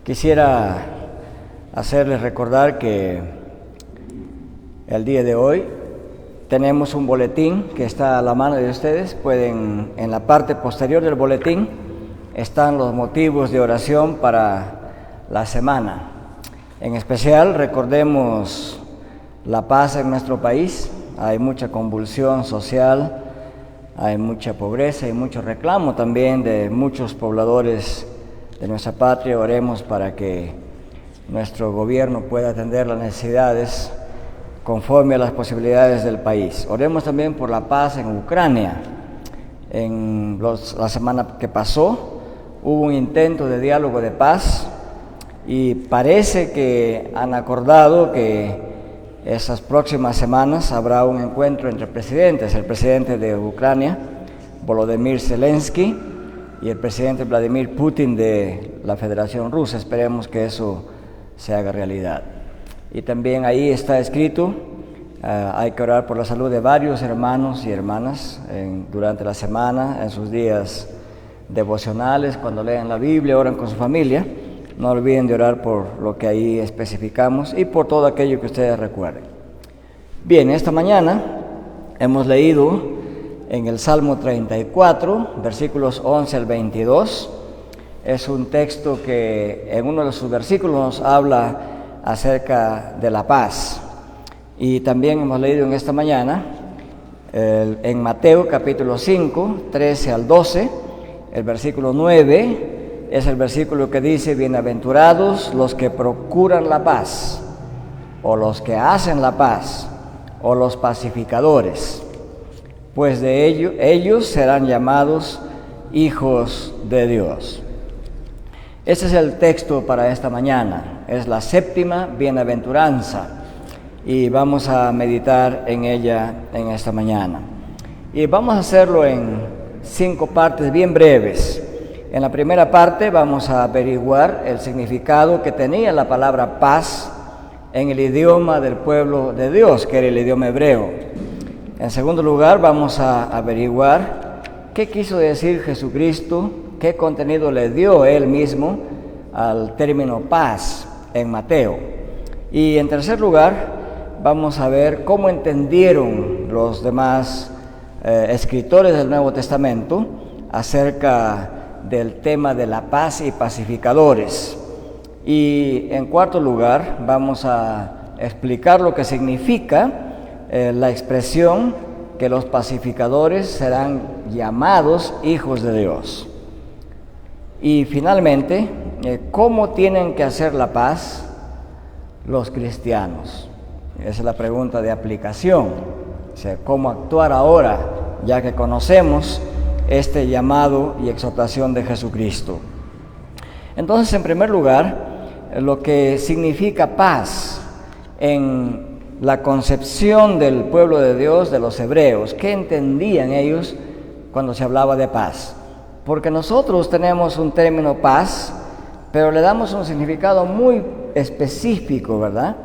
Quisiera hacerles recordar que el día de hoy tenemos un boletín que está a la mano de ustedes. Pueden, en la parte posterior del boletín, están los motivos de oración para la semana. En especial, recordemos la paz en nuestro país. Hay mucha convulsión social, hay mucha pobreza y mucho reclamo también de muchos pobladores de nuestra patria. Oremos para que nuestro gobierno pueda atender las necesidades conforme a las posibilidades del país. Oremos también por la paz en Ucrania. La semana que pasó hubo un intento de diálogo de paz y parece que han acordado que esas próximas semanas habrá un encuentro entre presidentes, el presidente de Ucrania, Volodymyr Zelensky, y el presidente Vladimir Putin de la Federación Rusa. Esperemos que eso se haga realidad. Y también ahí está escrito, hay que orar por la salud de varios hermanos y hermanas durante la semana, en sus días devocionales, cuando lean la Biblia, oran con su familia. No olviden de orar por lo que ahí especificamos y por todo aquello que ustedes recuerden. Bien, esta mañana hemos leído en el Salmo 34, versículos 11 al 22. Es un texto que en uno de sus versículos nos habla acerca de la paz. Y también hemos leído en esta mañana en Mateo capítulo 5, 13 al 12, el versículo 9 es el versículo que dice: bienaventurados los que procuran la paz, o los que hacen la paz, o los pacificadores, pues de ellos serán llamados hijos de Dios. Este es el texto para esta mañana, es la séptima bienaventuranza y vamos a meditar en ella en esta mañana. Y vamos a hacerlo en 5 partes bien breves. En la primera parte vamos a averiguar el significado que tenía la palabra paz en el idioma del pueblo de Dios, que era el idioma hebreo. En segundo lugar, vamos a averiguar qué quiso decir Jesucristo, qué contenido le dio Él mismo al término paz en Mateo. Y en tercer lugar, vamos a ver cómo entendieron los demás escritores del Nuevo Testamento acerca del tema de la paz y pacificadores. Y en cuarto lugar, vamos a explicar lo que significa la expresión que los pacificadores serán llamados hijos de Dios. Y finalmente, ¿cómo tienen que hacer la paz los cristianos? Esa es la pregunta de aplicación. O sea, ¿cómo actuar ahora, ya que conocemos este llamado y exhortación de Jesucristo? Entonces, en primer lugar, lo que significa paz en la concepción del pueblo de Dios, de los hebreos. ¿Qué entendían ellos cuando se hablaba de paz? Porque nosotros tenemos un término paz, pero le damos un significado muy específico, ¿verdad?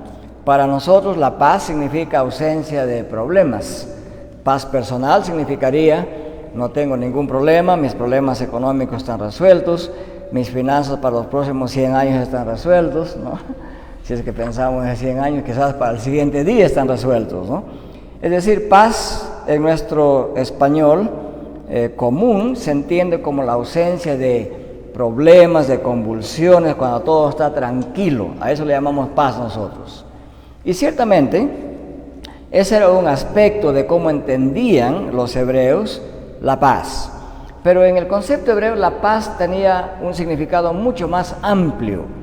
Para nosotros la paz significa ausencia de problemas. Paz personal significaría: no tengo ningún problema, mis problemas económicos están resueltos, mis finanzas para los próximos 100 años están resueltos, ¿no? Si es que pensamos en 100 años, quizás para el siguiente día están resueltos, ¿no? Es decir, paz en nuestro español común se entiende como la ausencia de problemas, de convulsiones, cuando todo está tranquilo. A eso le llamamos paz nosotros. Y ciertamente, ese era un aspecto de cómo entendían los hebreos la paz. Pero en el concepto hebreo la paz tenía un significado mucho más amplio.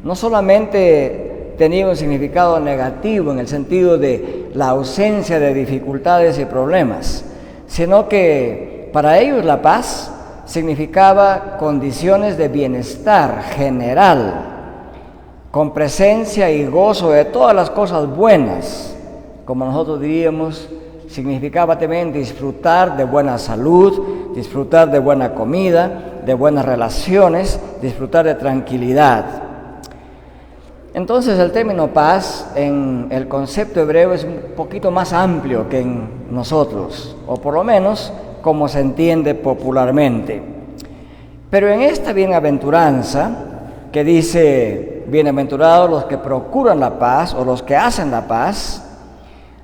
No solamente tenía un significado negativo en el sentido de la ausencia de dificultades y problemas, sino que para ellos la paz significaba condiciones de bienestar general, con presencia y gozo de todas las cosas buenas. Como nosotros diríamos, significaba también disfrutar de buena salud, disfrutar de buena comida, de buenas relaciones, disfrutar de tranquilidad. Entonces el término paz en el concepto hebreo es un poquito más amplio que en nosotros, o por lo menos como se entiende popularmente. Pero en esta bienaventuranza que dice, bienaventurados los que procuran la paz o los que hacen la paz.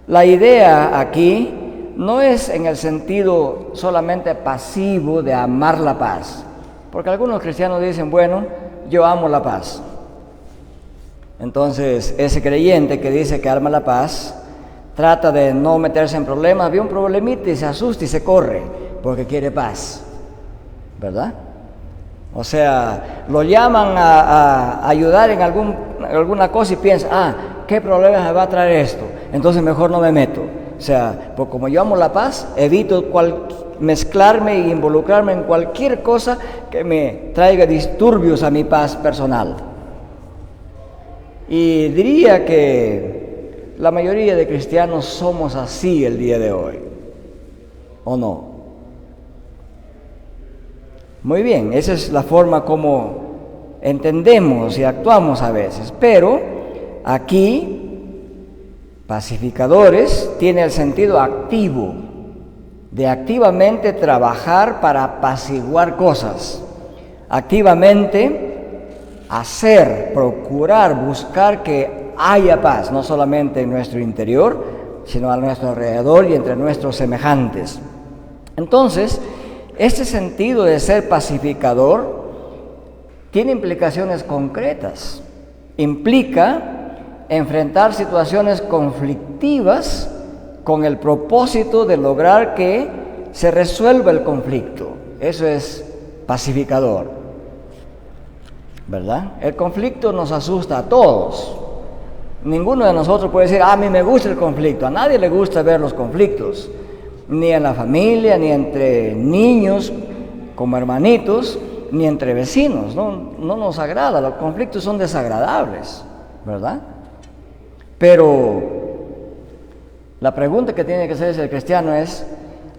La idea aquí no es en el sentido solamente pasivo de amar la paz, porque algunos cristianos dicen, bueno, yo amo la paz. Entonces, ese creyente que dice que ama la paz, trata de no meterse en problemas, ve un problemita y se asusta y se corre, porque quiere paz, ¿verdad? O sea, lo llaman a ayudar en alguna cosa y piensa, ¿qué problema me va a traer esto? Entonces mejor no me meto. O sea, pues como yo amo la paz, evito mezclarme e involucrarme en cualquier cosa que me traiga disturbios a mi paz personal. Y diría que la mayoría de cristianos somos así el día de hoy, ¿o no? Muy bien, esa es la forma como entendemos y actuamos a veces, pero aquí, pacificadores, tiene el sentido activo, de activamente trabajar para apaciguar cosas, activamente hacer, procurar, buscar que haya paz, no solamente en nuestro interior, sino a nuestro alrededor y entre nuestros semejantes. Entonces, este sentido de ser pacificador tiene implicaciones concretas. Implica enfrentar situaciones conflictivas con el propósito de lograr que se resuelva el conflicto. Eso es pacificador, ¿verdad? El conflicto nos asusta a todos. Ninguno de nosotros puede decir, a mí me gusta el conflicto. A nadie le gusta ver los conflictos, ni en la familia, ni entre niños como hermanitos, ni entre vecinos. No nos agrada, los conflictos son desagradables, ¿verdad? Pero la pregunta que tiene que hacerse el cristiano es,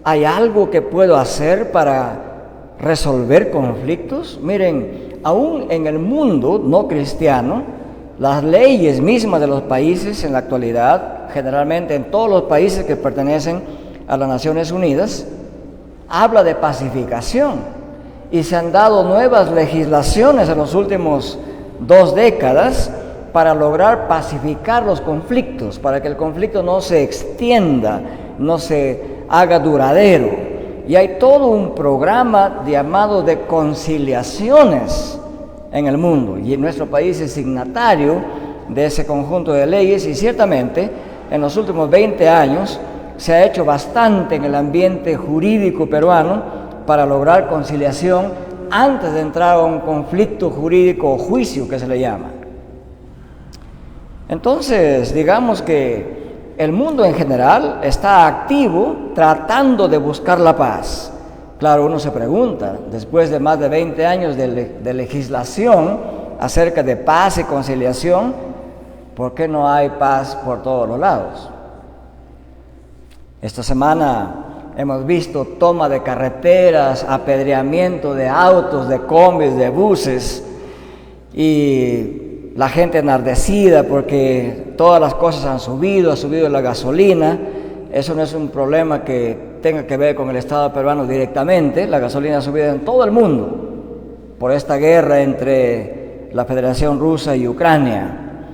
¿hay algo que puedo hacer para resolver conflictos? Miren, aún en el mundo no cristiano, las leyes mismas de los países en la actualidad, generalmente en todos los países que pertenecen a las Naciones Unidas, habla de pacificación, y se han dado nuevas legislaciones en los últimos 2 décadas para lograr pacificar los conflictos, para que el conflicto no se extienda, no se haga duradero. Y hay todo un programa llamado de conciliaciones en el mundo, y nuestro país es signatario de ese conjunto de leyes, y ciertamente en los últimos 20 años se ha hecho bastante en el ambiente jurídico peruano para lograr conciliación antes de entrar a un conflicto jurídico o juicio que se le llama. Entonces, digamos que el mundo en general está activo tratando de buscar la paz. Claro, uno se pregunta, después de más de 20 años de legislación acerca de paz y conciliación, ¿por qué no hay paz por todos los lados? Esta semana hemos visto toma de carreteras, apedreamiento de autos, de combis, de buses, y la gente enardecida porque todas las cosas han subido, ha subido la gasolina. Eso no es un problema que tenga que ver con el Estado peruano directamente. La gasolina ha subido en todo el mundo por esta guerra entre la Federación Rusa y Ucrania.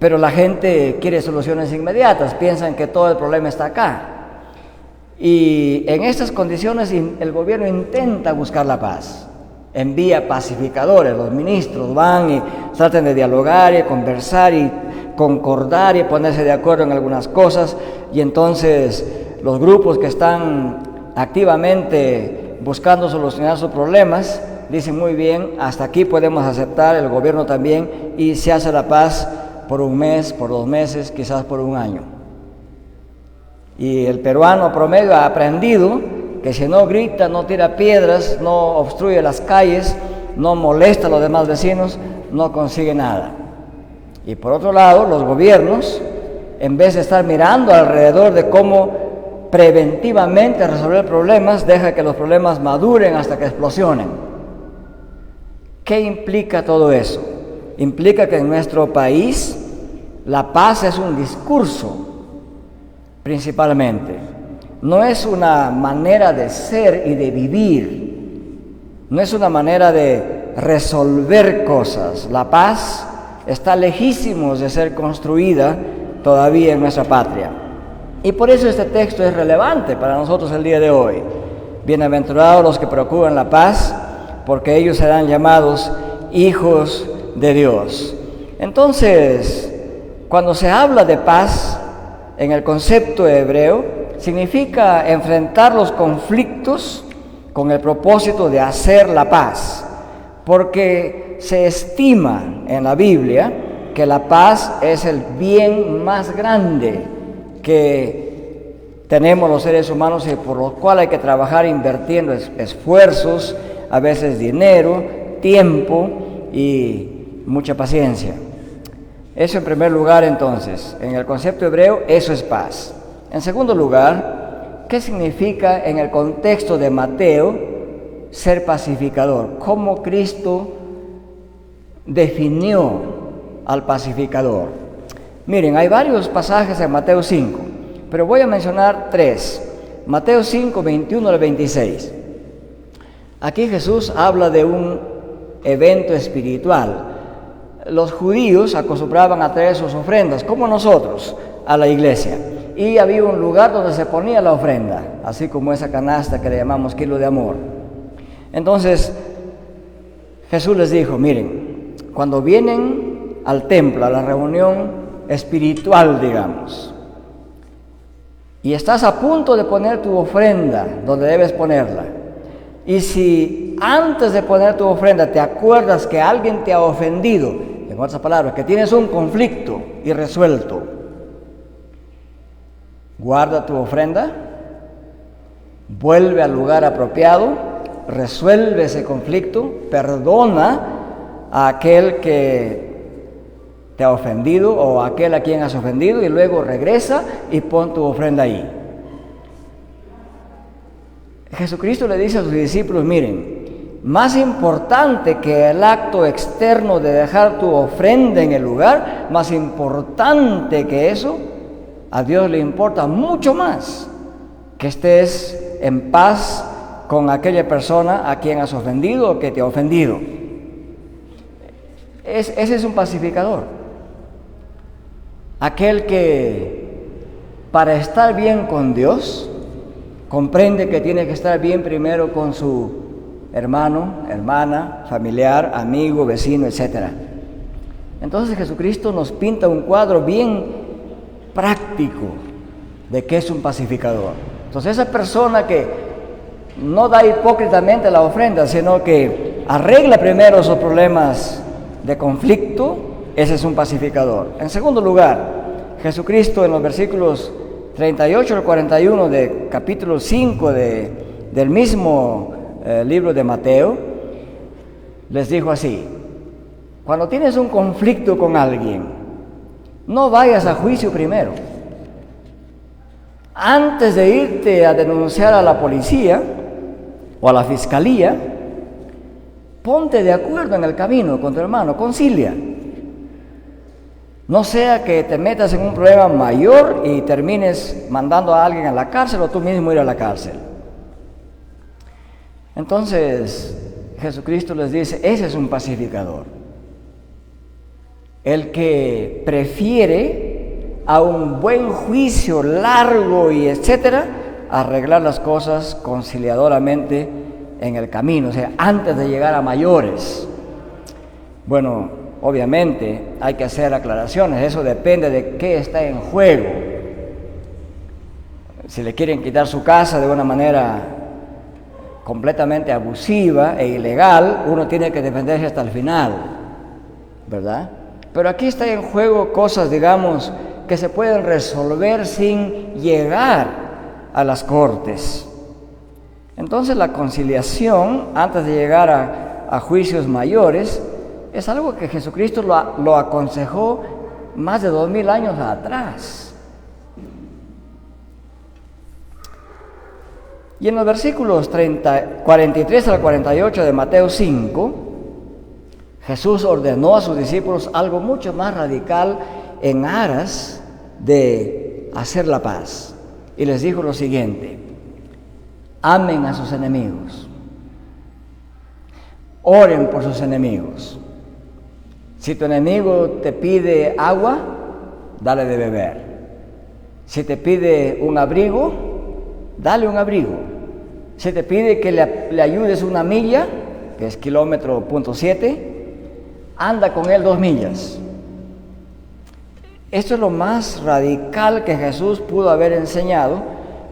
Pero la gente quiere soluciones inmediatas, piensan que todo el problema está acá. Y en estas condiciones el gobierno intenta buscar la paz. Envía pacificadores, los ministros van y tratan de dialogar y conversar y concordar y ponerse de acuerdo en algunas cosas, y entonces los grupos que están activamente buscando solucionar sus problemas dicen muy bien, hasta aquí podemos aceptar, el gobierno también, y se hace la paz por 1 mes, por 2 meses, quizás por 1 año. Y el peruano promedio ha aprendido que si no grita, no tira piedras, no obstruye las calles, no molesta a los demás vecinos, no consigue nada. Y por otro lado, los gobiernos, en vez de estar mirando alrededor de cómo preventivamente resolver problemas, deja que los problemas maduren hasta que explosionen. ¿Qué implica todo eso? Implica que en nuestro país la paz es un discurso, principalmente. No es una manera de ser y de vivir. No es una manera de resolver cosas. La paz está lejísimos de ser construida todavía en nuestra patria. Y por eso este texto es relevante para nosotros el día de hoy. Bienaventurados los que procuran la paz, porque ellos serán llamados hijos de Dios. Entonces, cuando se habla de paz en el concepto hebreo, significa enfrentar los conflictos con el propósito de hacer la paz, porque se estima en la Biblia que la paz es el bien más grande que tenemos los seres humanos y por lo cual hay que trabajar invirtiendo esfuerzos, a veces dinero, tiempo y mucha paciencia. Eso en primer lugar, entonces, en el concepto hebreo, eso es paz. En segundo lugar, ¿qué significa en el contexto de Mateo ser pacificador? ¿Cómo Cristo definió al pacificador? Miren, hay varios pasajes en Mateo 5, pero voy a mencionar 3. Mateo 5, 21 al 26. Aquí Jesús habla de un evento espiritual. Los judíos acostumbraban a traer sus ofrendas, como nosotros, a la iglesia. Y había un lugar donde se ponía la ofrenda, así como esa canasta que le llamamos kilo de amor. Entonces, Jesús les dijo, miren, cuando vienen al templo, a la reunión espiritual, digamos, y estás a punto de poner tu ofrenda donde debes ponerla, y si antes de poner tu ofrenda te acuerdas que alguien te ha ofendido, en otras palabras, que tienes un conflicto irresuelto, guarda tu ofrenda, vuelve al lugar apropiado, resuelve ese conflicto, perdona a aquel que te ha ofendido o a aquel a quien has ofendido y luego regresa y pon tu ofrenda ahí. Jesucristo le dice a sus discípulos, miren, más importante que el acto externo de dejar tu ofrenda en el lugar, más importante que eso, a Dios le importa mucho más que estés en paz con aquella persona a quien has ofendido o que te ha ofendido. Ese es un pacificador. Aquel que para estar bien con Dios comprende que tiene que estar bien primero con su hermano, hermana, familiar, amigo, vecino, etc. Entonces Jesucristo nos pinta un cuadro bien práctico de qué es un pacificador. Entonces esa persona que no da hipócritamente la ofrenda, sino que arregla primero sus problemas de conflicto, ese es un pacificador. En segundo lugar, Jesucristo en los versículos 38 al 41 de capítulo 5 del mismo libro de Mateo, les dijo así: cuando tienes un conflicto con alguien, no vayas a juicio primero. Antes de irte a denunciar a la policía o a la fiscalía, ponte de acuerdo en el camino con tu hermano, concilia. No sea que te metas en un problema mayor y termines mandando a alguien a la cárcel o tú mismo ir a la cárcel. Entonces, Jesucristo les dice, ese es un pacificador. El que prefiere a un buen juicio largo y etcétera, arreglar las cosas conciliadoramente en el camino, o sea, antes de llegar a mayores. Bueno, obviamente hay que hacer aclaraciones, eso depende de qué está en juego. Si le quieren quitar su casa de una manera completamente abusiva e ilegal, uno tiene que defenderse hasta el final, ¿verdad? Pero aquí está en juego cosas, digamos, que se pueden resolver sin llegar a las cortes. Entonces la conciliación, antes de llegar a juicios mayores, es algo que Jesucristo lo aconsejó más de 2000 años atrás. Y en los versículos 43 al 48 de Mateo 5, Jesús ordenó a sus discípulos algo mucho más radical en aras de hacer la paz. Y les dijo lo siguiente: amen a sus enemigos, oren por sus enemigos. Si tu enemigo te pide agua, dale de beber. Si te pide un abrigo, dale un abrigo. Si te pide que le ayudes una milla, que es 1,7 kilómetros, anda con él 2 millas. Esto es lo más radical que Jesús pudo haber enseñado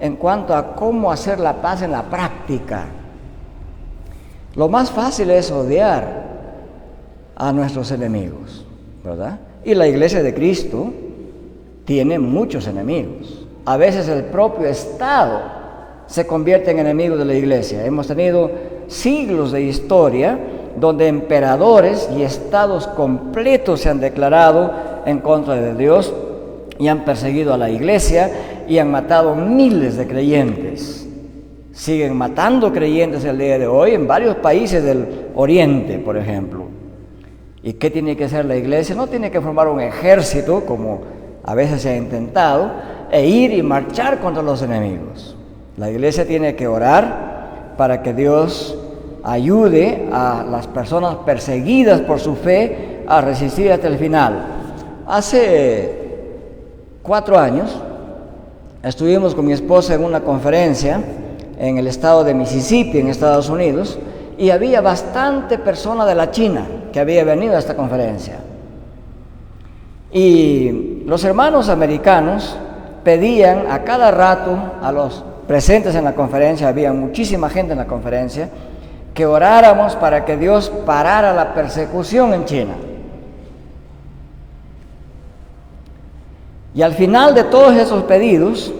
en cuanto a cómo hacer la paz en la práctica. Lo más fácil es odiar a nuestros enemigos, ¿verdad? Y la iglesia de Cristo tiene muchos enemigos. A veces el propio Estado se convierte en enemigo de la iglesia. Hemos tenido siglos de historia donde emperadores y estados completos se han declarado en contra de Dios y han perseguido a la iglesia y han matado miles de creyentes. Siguen matando creyentes el día de hoy en varios países del Oriente, por ejemplo. ¿Y qué tiene que hacer la iglesia? No tiene que formar un ejército, como a veces se ha intentado, e ir y marchar contra los enemigos. La iglesia tiene que orar para que Dios ayude a las personas perseguidas por su fe a resistir hasta el final. Hace 4 años estuvimos con mi esposa en una conferencia en el estado de Mississippi, en Estados Unidos, y había bastante personas de la China que había venido a esta conferencia. Y los hermanos americanos pedían a cada rato a los presentes en la conferencia, había muchísima gente en la conferencia, que oráramos para que Dios parara la persecución en China. Y al final de todos esos pedidos,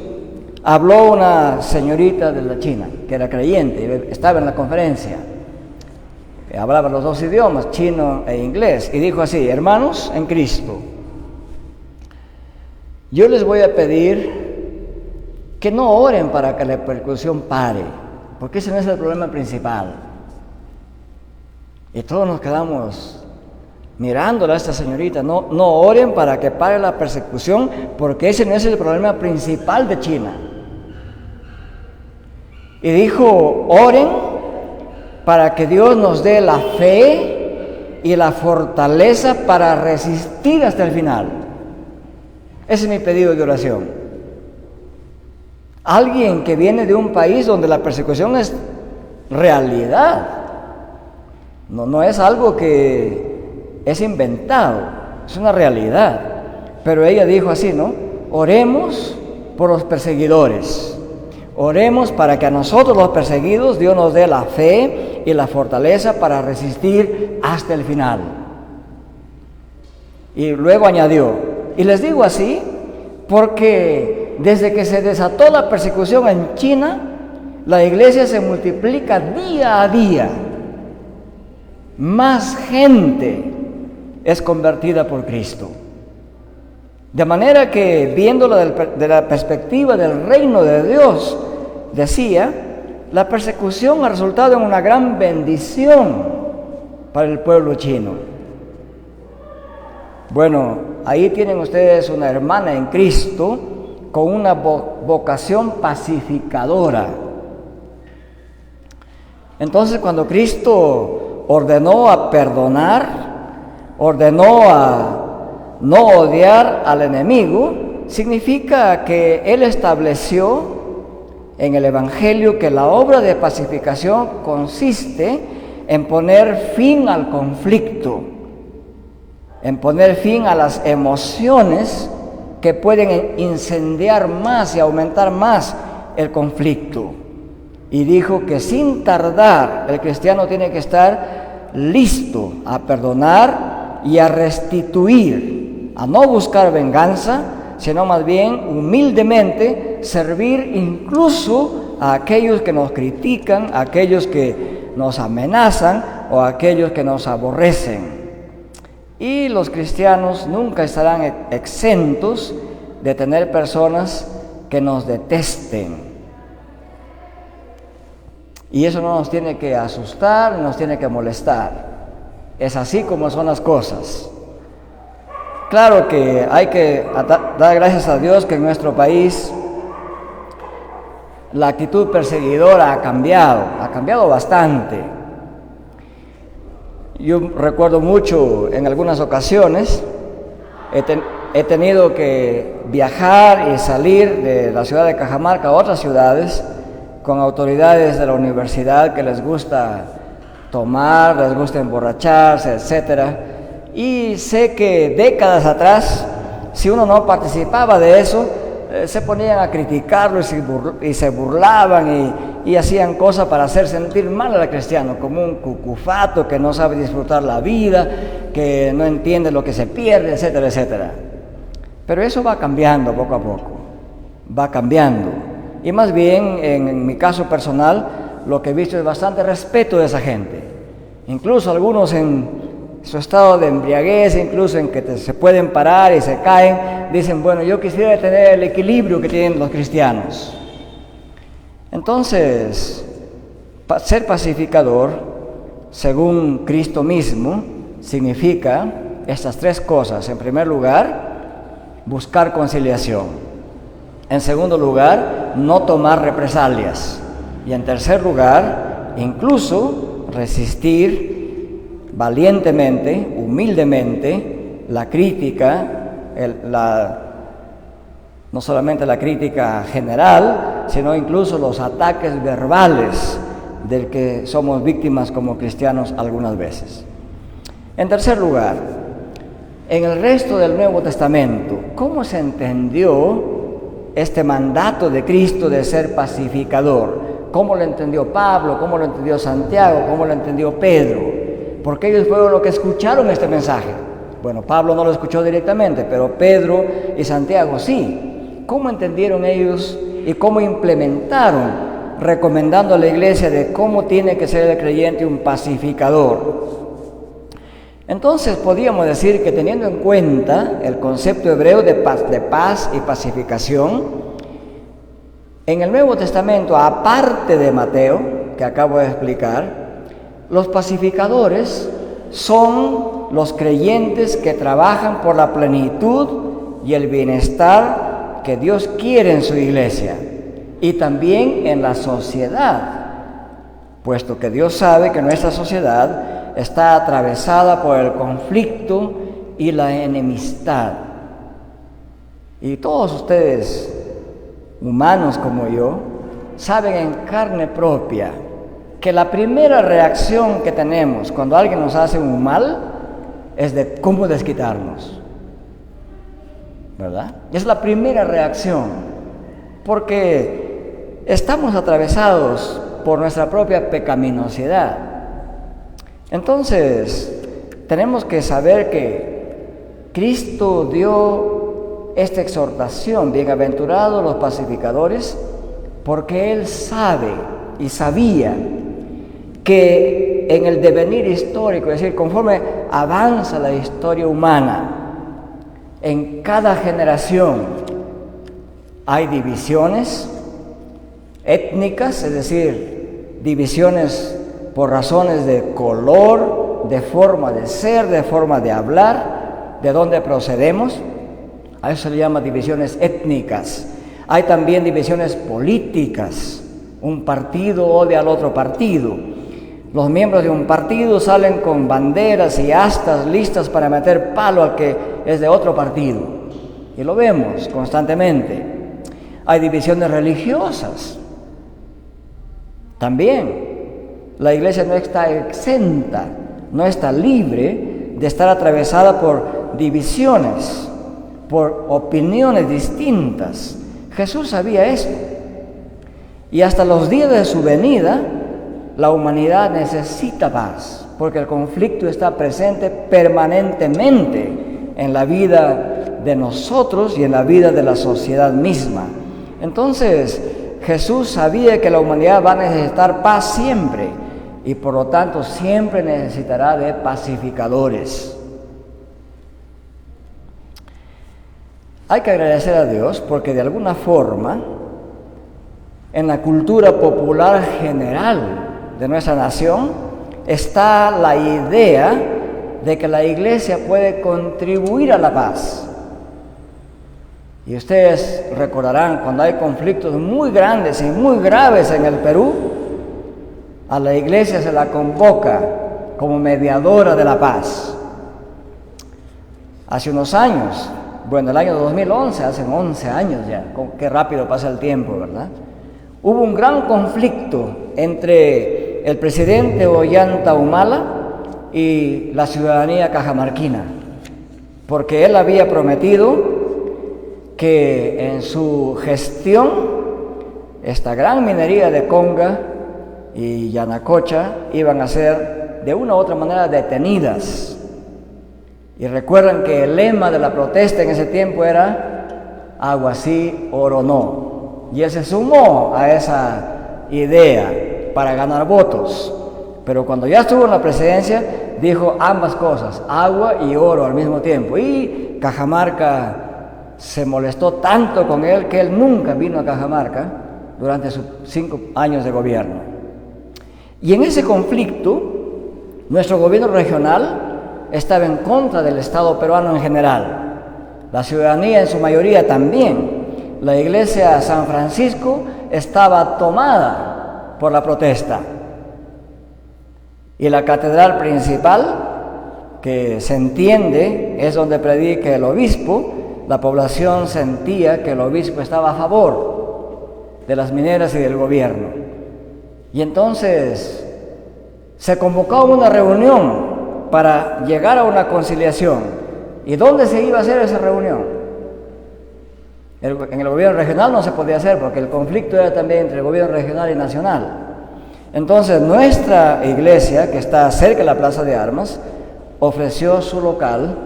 habló una señorita de la China, que era creyente, estaba en la conferencia. Hablaba los 2 idiomas, chino e inglés, y dijo así: hermanos en Cristo, yo les voy a pedir que no oren para que la persecución pare, porque ese no es el problema principal. Y todos nos quedamos mirándola a esta señorita. No oren para que pare la persecución, porque ese no es el problema principal de China. Y dijo: oren para que Dios nos dé la fe y la fortaleza para resistir hasta el final. Ese es mi pedido de oración. Alguien que viene de un país donde la persecución es realidad, no es algo que es inventado, es una realidad. Pero ella dijo así, ¿no? Oremos por los perseguidores. Oremos para que a nosotros los perseguidos Dios nos dé la fe y la fortaleza para resistir hasta el final. Y luego añadió, y les digo así porque desde que se desató la persecución en China, la iglesia se multiplica día a día. Más gente es convertida por Cristo. De manera que, viéndolo de la perspectiva del reino de Dios, decía, la persecución ha resultado en una gran bendición para el pueblo chino. Bueno, ahí tienen ustedes una hermana en Cristo con una vocación pacificadora. Entonces, cuando Cristo ordenó a perdonar, ordenó a no odiar al enemigo, significa que Él estableció en el Evangelio que la obra de pacificación consiste en poner fin al conflicto, en poner fin a las emociones que pueden incendiar más y aumentar más el conflicto. Y dijo que sin tardar el cristiano tiene que estar listo a perdonar y a restituir, a no buscar venganza, sino más bien humildemente servir incluso a aquellos que nos critican, a aquellos que nos amenazan o a aquellos que nos aborrecen. Y los cristianos nunca estarán exentos de tener personas que nos detesten. Y eso no nos tiene que asustar, no nos tiene que molestar. Es así como son las cosas. Claro que hay que dar gracias a Dios que en nuestro país la actitud perseguidora ha cambiado bastante. Yo recuerdo mucho en algunas ocasiones, he tenido que viajar y salir de la ciudad de Cajamarca a otras ciudades con autoridades de la universidad que les gusta tomar, les gusta emborracharse, etc. Y sé que décadas atrás, si uno no participaba de eso, se ponían a criticarlo y se burlaban y hacían cosas para hacer sentir mal al cristiano, como un cucufato que no sabe disfrutar la vida, que no entiende lo que se pierde, etcétera, etcétera. Pero eso va cambiando poco a poco, va cambiando. Y más bien, en mi caso personal, lo que he visto es bastante respeto de esa gente. Incluso algunos en su estado de embriaguez, incluso en que se pueden parar y se caen, dicen, bueno, yo quisiera tener el equilibrio que tienen los cristianos. Entonces, ser pacificador, según Cristo mismo, significa estas tres cosas. En primer lugar, buscar conciliación. En segundo lugar, no tomar represalias. Y en tercer lugar, incluso resistir valientemente, humildemente, la crítica, no solamente la crítica general, sino incluso los ataques verbales del que somos víctimas como cristianos algunas veces. En tercer lugar, en el resto del Nuevo Testamento, ¿cómo se entendió este mandato de Cristo de ser pacificador? ¿Cómo lo entendió Pablo? ¿Cómo lo entendió Santiago? ¿Cómo lo entendió Pedro? Porque ellos fueron los que escucharon este mensaje. Bueno, Pablo no lo escuchó directamente, pero Pedro y Santiago sí. ¿Cómo entendieron ellos y cómo implementaron, recomendando a la iglesia de cómo tiene que ser el creyente un pacificador? Entonces podríamos decir que, teniendo en cuenta el concepto hebreo de paz y pacificación, en el Nuevo Testamento, aparte de Mateo, que acabo de explicar, los pacificadores son los creyentes que trabajan por la plenitud y el bienestar que Dios quiere en su iglesia y también en la sociedad, puesto que Dios sabe que nuestra sociedad está atravesada por el conflicto y la enemistad. Y todos ustedes, humanos como yo, saben en carne propia que la primera reacción que tenemos cuando alguien nos hace un mal es de cómo desquitarnos, ¿verdad? Es la primera reacción, porque estamos atravesados por nuestra propia pecaminosidad. Entonces, tenemos que saber que Cristo dio esta exhortación: bienaventurados los pacificadores, porque Él sabe y sabía que en el devenir histórico, es decir, conforme avanza la historia humana, en cada generación hay divisiones étnicas, es decir, divisiones por razones de color, de forma de ser, de forma de hablar, de dónde procedemos. A eso se le llama divisiones étnicas. Hay también divisiones políticas. Un partido odia al otro partido. Los miembros de un partido salen con banderas y astas listas para meter palo al que es de otro partido. Y lo vemos constantemente. Hay divisiones religiosas. También la iglesia no está exenta, no está libre de estar atravesada por divisiones, por opiniones distintas. Jesús sabía esto. Y hasta los días de su venida, la humanidad necesita paz, porque el conflicto está presente permanentemente en la vida de nosotros y en la vida de la sociedad misma. Entonces, Jesús sabía que la humanidad va a necesitar paz siempre, y por lo tanto siempre necesitará de pacificadores. Hay que agradecer a Dios porque de alguna forma, en la cultura popular general de nuestra nación, está la idea de que la iglesia puede contribuir a la paz. Y ustedes recordarán, cuando hay conflictos muy grandes y muy graves en el Perú, a la iglesia se la convoca como mediadora de la paz. Hace unos años, bueno, el año 2011, hace 11 años ya, qué rápido pasa el tiempo, ¿verdad? Hubo un gran conflicto entre el presidente Ollanta Humala y la ciudadanía cajamarquina, porque él había prometido que en su gestión esta gran minería de Conga y Yanacocha iban a ser de una u otra manera detenidas. Y recuerdan que el lema de la protesta en ese tiempo era agua sí, oro no. Y él se sumó a esa idea para ganar votos. Pero cuando ya estuvo en la presidencia, dijo ambas cosas, agua y oro al mismo tiempo. Y Cajamarca se molestó tanto con él que él nunca vino a Cajamarca durante sus 5 años de gobierno. Y en ese conflicto, nuestro gobierno regional estaba en contra del Estado peruano en general. La ciudadanía en su mayoría también. La iglesia San Francisco estaba tomada por la protesta. Y la catedral principal, que se entiende, es donde predica el obispo, la población sentía que el obispo estaba a favor de las mineras y del gobierno. Y entonces se convocó una reunión para llegar a una conciliación. ¿Y dónde se iba a hacer esa reunión? En el gobierno regional no se podía hacer porque el conflicto era también entre el gobierno regional y nacional. Entonces nuestra iglesia, que está cerca de la Plaza de Armas, ofreció su local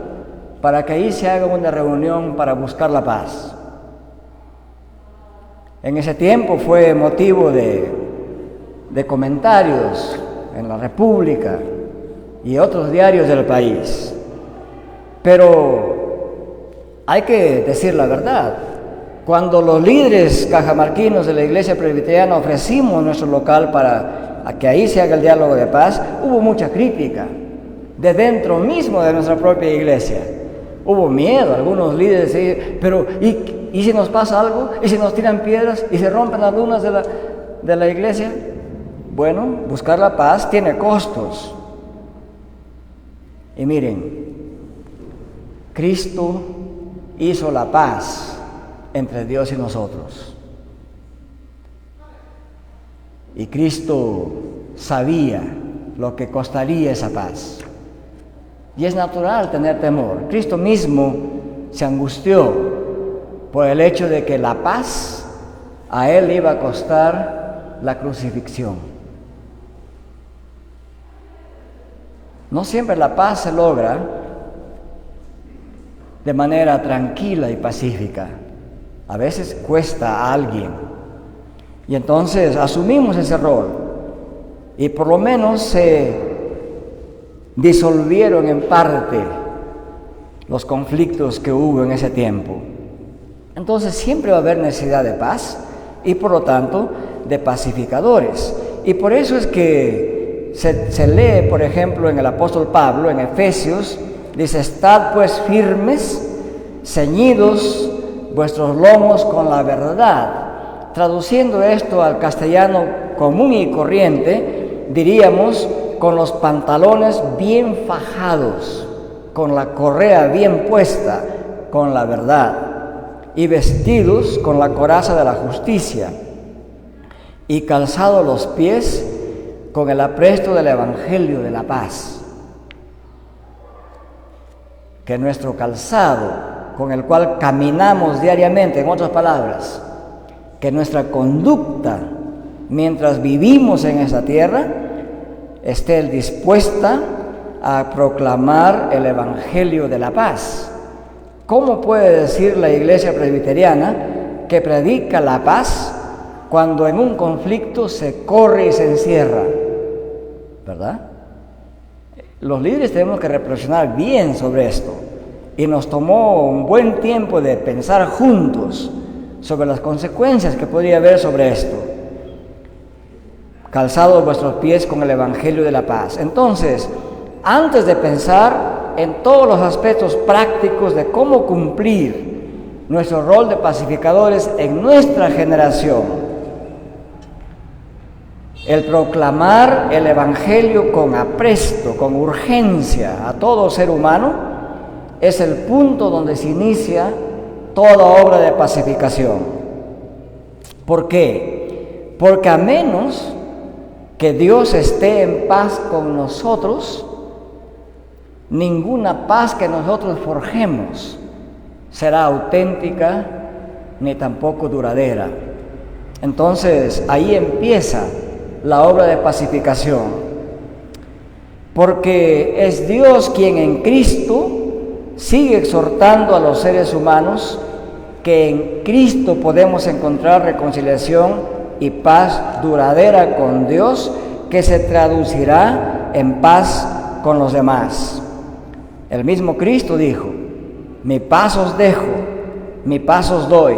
para que ahí se haga una reunión para buscar la paz. En ese tiempo fue motivo de comentarios en la República y otros diarios del país. Pero hay que decir la verdad. Cuando los líderes cajamarquinos de la iglesia presbiteriana ofrecimos nuestro local para que ahí se haga el diálogo de paz, hubo mucha crítica de dentro mismo de nuestra propia iglesia. Hubo miedo, algunos líderes decían, pero ¿y si nos pasa algo? ¿Y si nos tiran piedras? ¿Y se rompen las lunas de la iglesia? Bueno, buscar la paz tiene costos. Y miren, Cristo hizo la paz entre Dios y nosotros. Y Cristo sabía lo que costaría esa paz. Y es natural tener temor. Cristo mismo se angustió por el hecho de que la paz a Él iba a costar la crucifixión. No siempre la paz se logra de manera tranquila y pacífica. A veces cuesta a alguien. Y entonces asumimos ese rol. Y por lo menos se disolvieron en parte los conflictos que hubo en ese tiempo. Entonces siempre va a haber necesidad de paz y por lo tanto de pacificadores. Y por eso es que se lee, por ejemplo, en el apóstol Pablo, en Efesios, dice, estad pues firmes, ceñidos vuestros lomos con la verdad. Traduciendo esto al castellano común y corriente, diríamos con los pantalones bien fajados, con la correa bien puesta, con la verdad, y vestidos con la coraza de la justicia, y calzados los pies con el apresto del evangelio de la paz. Que nuestro calzado, con el cual caminamos diariamente, en otras palabras, que nuestra conducta mientras vivimos en esta tierra esté dispuesta a proclamar el evangelio de la paz. ¿Cómo puede decir la iglesia presbiteriana que predica la paz cuando en un conflicto se corre y se encierra? ¿Verdad? Los líderes tenemos que reflexionar bien sobre esto. Y nos tomó un buen tiempo de pensar juntos sobre las consecuencias que podría haber sobre esto. Calzados vuestros pies con el evangelio de la paz. Entonces, antes de pensar en todos los aspectos prácticos de cómo cumplir nuestro rol de pacificadores en nuestra generación, el proclamar el Evangelio con apresto, con urgencia a todo ser humano, es el punto donde se inicia toda obra de pacificación. ¿Por qué? Porque a menos que Dios esté en paz con nosotros, ninguna paz que nosotros forjemos será auténtica ni tampoco duradera. Entonces, ahí empieza la obra de pacificación, porque es Dios quien en Cristo sigue exhortando a los seres humanos que en Cristo podemos encontrar reconciliación y paz duradera con Dios, que se traducirá en paz con los demás. El mismo Cristo dijo: mi paz os dejo, mi paz os doy.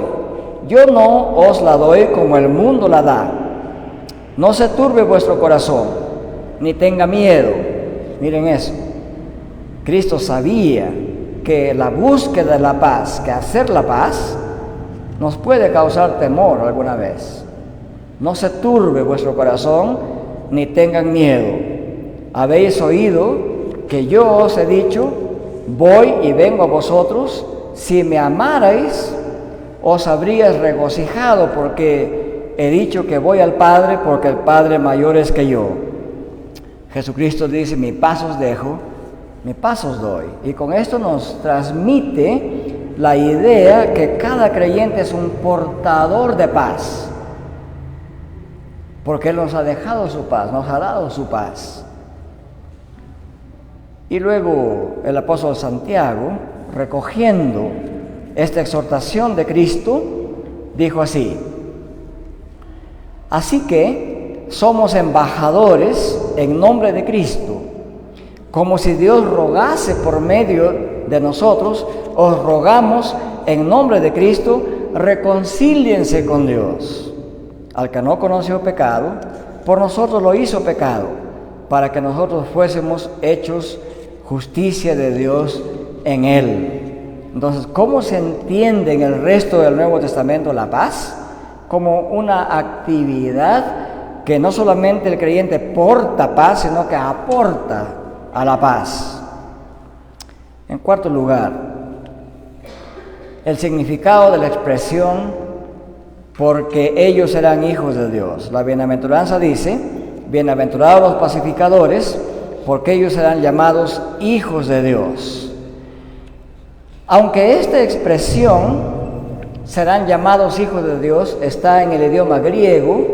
Yo no os la doy como el mundo la da. No se turbe vuestro corazón, ni tenga miedo. Miren eso. Cristo sabía que la búsqueda de la paz, que hacer la paz, nos puede causar temor alguna vez. No se turbe vuestro corazón, ni tengan miedo. Habéis oído que yo os he dicho: voy y vengo a vosotros. Si me amarais, os habríais regocijado, porque he dicho que voy al Padre, porque el Padre mayor es que yo. Jesucristo dice: mi paz os dejo, mi paz os doy. Y con esto nos transmite la idea que cada creyente es un portador de paz, porque Él nos ha dejado su paz, nos ha dado su paz. Y luego el apóstol Santiago, recogiendo esta exhortación de Cristo, dijo así: así que somos embajadores en nombre de Cristo, como si Dios rogase por medio de nosotros. Os rogamos en nombre de Cristo, reconcíliense con Dios. Al que no conoció pecado, por nosotros lo hizo pecado, para que nosotros fuésemos hechos justicia de Dios en Él. Entonces, ¿cómo se entiende en el resto del Nuevo Testamento la paz? Como una actividad que no solamente el creyente porta paz, sino que aporta a la paz. En cuarto lugar, el significado de la expresión porque ellos serán hijos de Dios. La bienaventuranza dice: bienaventurados los pacificadores, porque ellos serán llamados hijos de Dios. Aunque esta expresión, serán llamados hijos de Dios, está en el idioma griego,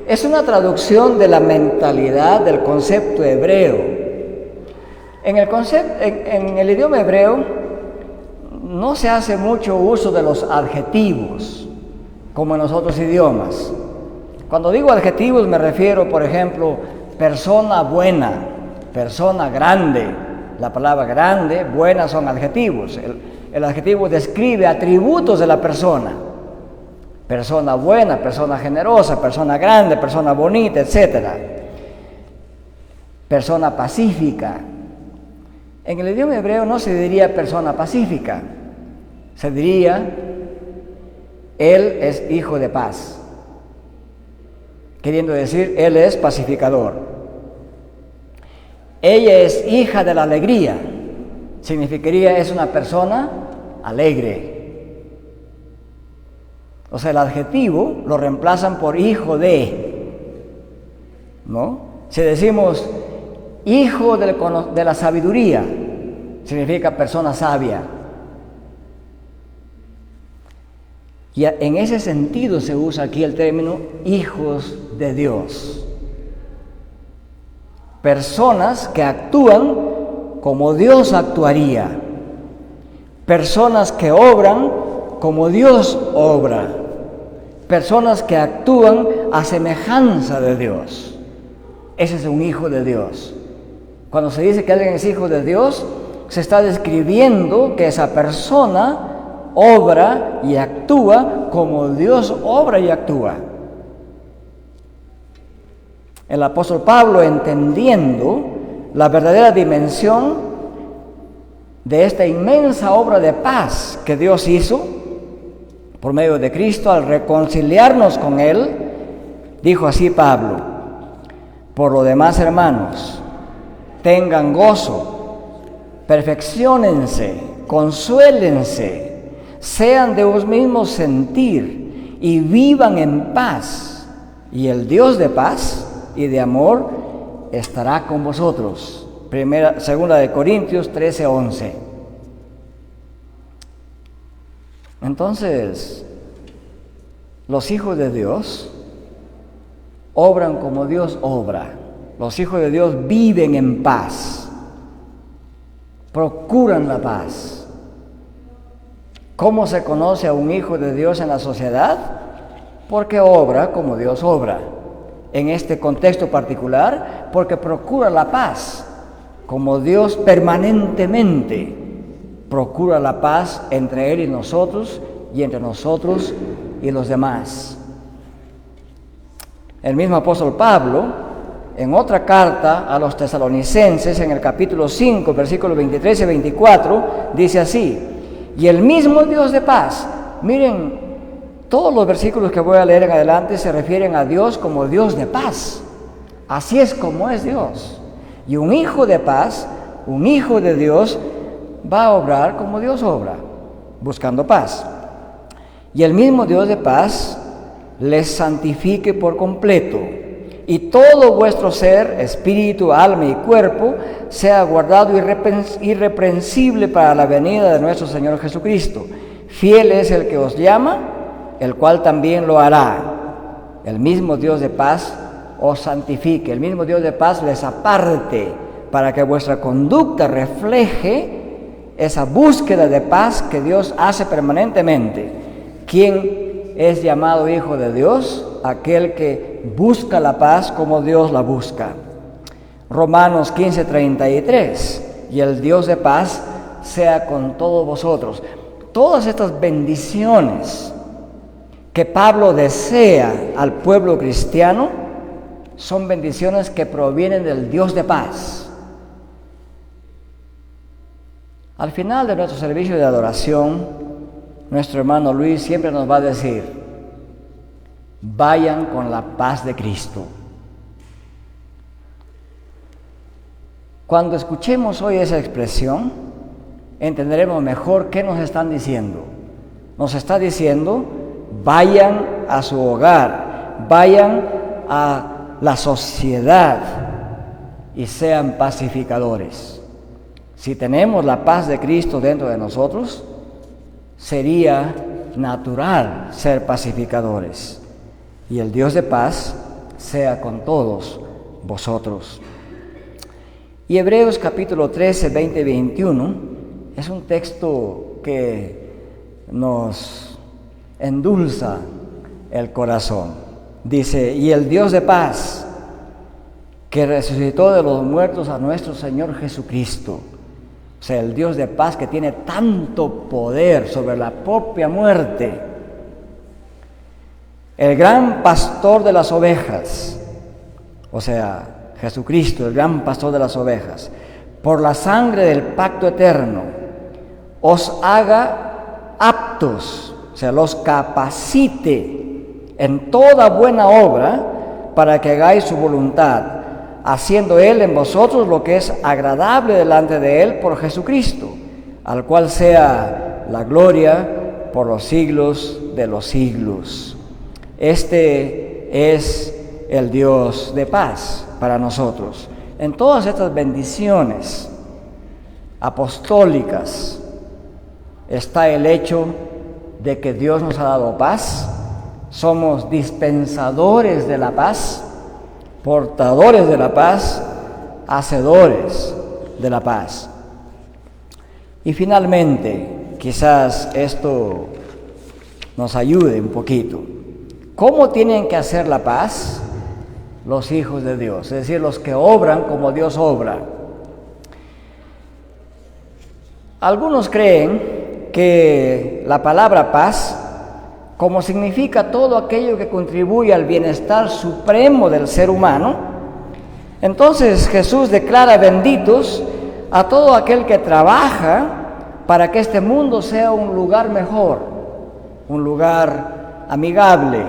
es una traducción de la mentalidad del concepto hebreo. En el idioma hebreo no se hace mucho uso de los adjetivos, como en los otros idiomas. Cuando digo adjetivos me refiero, por ejemplo, persona buena, persona grande. La palabra grande, buena son adjetivos. El adjetivo describe atributos de la persona. Persona buena, persona generosa, persona grande, persona bonita, etc. Persona pacífica. En el idioma hebreo no se diría persona pacífica, se diría: él es hijo de paz, queriendo decir, él es pacificador. Ella es hija de la alegría, significaría es una persona alegre. O sea, el adjetivo lo reemplazan por hijo de, ¿no? Si decimos hijo de la sabiduría, significa persona sabia. Y en ese sentido se usa aquí el término hijos de Dios. Personas que actúan como Dios actuaría. Personas que obran como Dios obra. Personas que actúan a semejanza de Dios. Ese es un hijo de Dios. Cuando se dice que alguien es hijo de Dios, se está describiendo que esa persona obra y actúa como Dios obra y actúa. El apóstol Pablo, entendiendo la verdadera dimensión de esta inmensa obra de paz que Dios hizo por medio de Cristo al reconciliarnos con Él, dijo así Pablo: Por lo demás, hermanos, tengan gozo, perfecciónense, consuélense, sean de un mismo sentir y vivan en paz. Y el Dios de paz y de amor estará con vosotros. Segunda de Corintios 13:11. Entonces, los hijos de Dios obran como Dios obra. Los hijos de Dios viven en paz, procuran la paz. ¿Cómo se conoce a un hijo de Dios en la sociedad? Porque obra como Dios obra. En este contexto particular, porque procura la paz, como Dios permanentemente procura la paz entre Él y nosotros, y entre nosotros y los demás. El mismo apóstol Pablo, en otra carta a los tesalonicenses, en el capítulo 5, versículos 23 y 24, dice así: y el mismo Dios de paz. Miren, todos los versículos que voy a leer en adelante se refieren a Dios como Dios de paz. Así es como es Dios. Y un hijo de paz, un hijo de Dios, va a obrar como Dios obra, buscando paz. Y el mismo Dios de paz les santifique por completo, y todo vuestro ser, espíritu, alma y cuerpo, sea guardado irreprensible para la venida de nuestro Señor Jesucristo. Fiel es el que os llama, el cual también lo hará. El mismo Dios de paz os santifique, el mismo Dios de paz les aparte, para que vuestra conducta refleje esa búsqueda de paz que Dios hace permanentemente. ¿Quién es llamado hijo de Dios? Aquel que busca la paz como Dios la busca. Romanos 15:33, y el Dios de paz sea con todos vosotros. Todas estas bendiciones que Pablo desea al pueblo cristiano son bendiciones que provienen del Dios de paz. Al final de nuestro servicio de adoración, nuestro hermano Luis siempre nos va a decir: vayan con la paz de Cristo. Cuando escuchemos hoy esa expresión, entenderemos mejor qué nos están diciendo. Nos está diciendo: vayan a su hogar, vayan a la sociedad y sean pacificadores. Si tenemos la paz de Cristo dentro de nosotros, sería natural ser pacificadores. Y el Dios de paz sea con todos vosotros. Y Hebreos capítulo 13, 20 y 21 es un texto que nos endulza el corazón. Dice: y el Dios de paz, que resucitó de los muertos a nuestro Señor Jesucristo. O sea, el Dios de paz que tiene tanto poder sobre la propia muerte. El gran pastor de las ovejas, o sea, Jesucristo, el gran pastor de las ovejas, por la sangre del pacto eterno, os haga aptos, o sea, los capacite en toda buena obra, para que hagáis su voluntad, haciendo Él en vosotros lo que es agradable delante de Él por Jesucristo, al cual sea la gloria por los siglos de los siglos. Este es el Dios de paz para nosotros. En todas estas bendiciones apostólicas está el hecho de que Dios nos ha dado paz. Somos dispensadores de la paz, portadores de la paz, hacedores de la paz. Y finalmente, quizás esto nos ayude un poquito. ¿Cómo tienen que hacer la paz los hijos de Dios? Es decir, los que obran como Dios obra. Algunos creen que la palabra paz, como significa todo aquello que contribuye al bienestar supremo del ser humano, entonces Jesús declara benditos a todo aquel que trabaja para que este mundo sea un lugar mejor, un lugar amigable,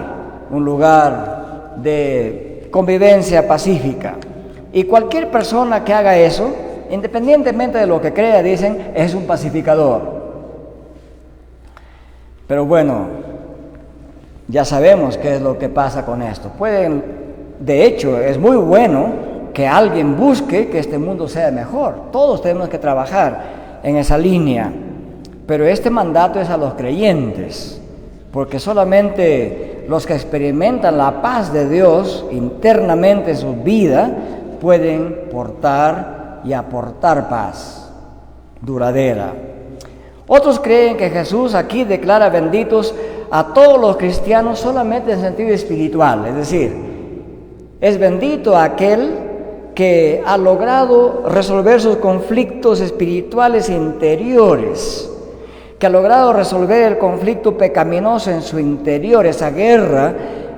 un lugar de convivencia pacífica. Y cualquier persona que haga eso, independientemente de lo que crea, dicen, es un pacificador. Pero bueno, ya sabemos qué es lo que pasa con esto. De hecho, es muy bueno que alguien busque que este mundo sea mejor. Todos tenemos que trabajar en esa línea. Pero este mandato es a los creyentes, porque solamente los que experimentan la paz de Dios internamente en su vida pueden portar y aportar paz duradera. Otros creen que Jesús aquí declara benditos a todos los cristianos solamente en sentido espiritual, es decir, es bendito aquel que ha logrado resolver sus conflictos espirituales interiores, que ha logrado resolver el conflicto pecaminoso en su interior, esa guerra